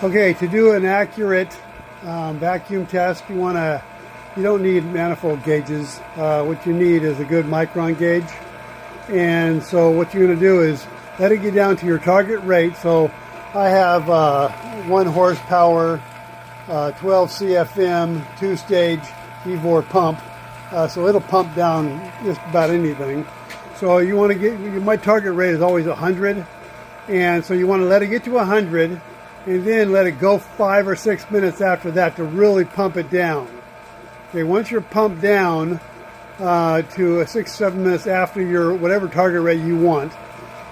Okay, to do an accurate vacuum test, you don't need manifold gauges. What you need is a good micron gauge. And so what you're going to do is let it get down to your target rate. So I have 1 horsepower, 12 CFM, 2-stage Evor pump. So it'll pump down just about anything. So you want to my target rate is always 100. And so you want to let it get to 100 and then let it go 5 or 6 minutes after that to really pump it down. Okay, once you're pumped down to 6-7 minutes after your whatever target rate you want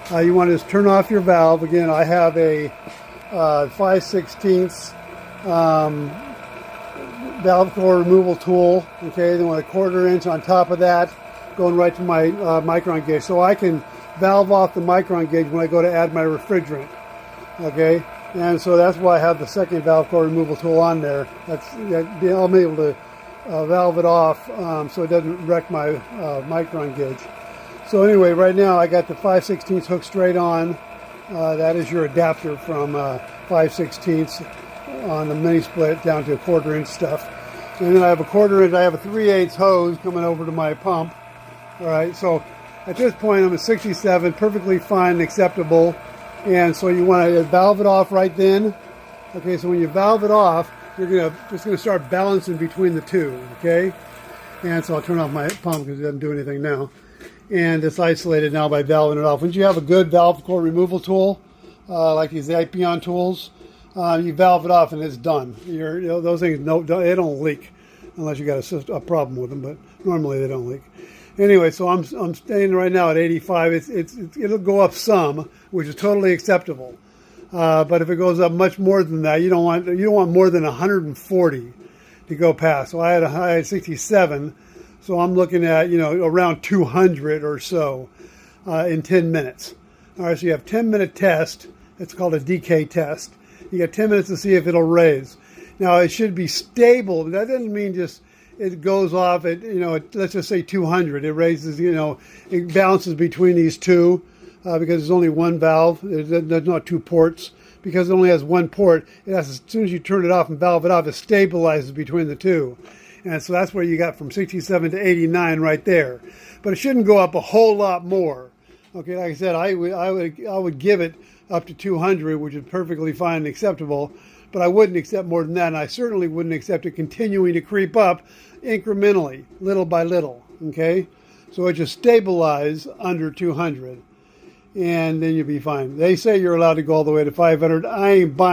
to just turn off your valve. Again, I have a 5/16 valve core removal tool. Okay, then with a 1/4 inch on top of that, going right to my micron gauge, so I can valve off the micron gauge when I go to add my refrigerant. Okay, and so that's why I have the second valve core removal tool on there. I'll be able to valve it off so it doesn't wreck my micron gauge. So anyway, right now I got the 5/16 hook straight on. That is your adapter from 5/16 on the mini split down to a 1/4 inch stuff. And then I have a 1/4 inch, I have a 3/8 hose coming over to my pump. All right, so at this point I'm at 67, perfectly fine and acceptable. And so you want to valve it off right then. Okay, so when you valve it off, you're just gonna start balancing between the two. Okay, and so I'll turn off my pump because it doesn't do anything now. And it's isolated now by valving it off. Once you have a good valve core removal tool, like these Ipion tools, you valve it off and it's done. Those things they don't leak unless you got a problem with them, but normally they don't leak. Anyway, so I'm staying right now at 85. It'll go up some, which is totally acceptable. But if it goes up much more than that, you don't want more than 140 to go past. So I had 67. So I'm looking at around 200 or so in 10 minutes. All right, so you have 10-minute test. It's called a decay test. You got 10 minutes to see if it'll raise. Now it should be stable. That doesn't mean just it goes off at let's just say 200. It raises, it balances between these two because there's only one valve. There's not two ports. Because it only has one port, as soon as you turn it off and valve it off, it stabilizes between the two. And so that's where you got from 67 to 89 right there. But it shouldn't go up a whole lot more. Okay, like I said, I would give it up to 200, which is perfectly fine and acceptable. But I wouldn't accept more than that, and I certainly wouldn't accept it continuing to creep up incrementally, little by little. Okay, so it just stabilize under 200, and then you'll be fine. They say you're allowed to go all the way to 500. I ain't buying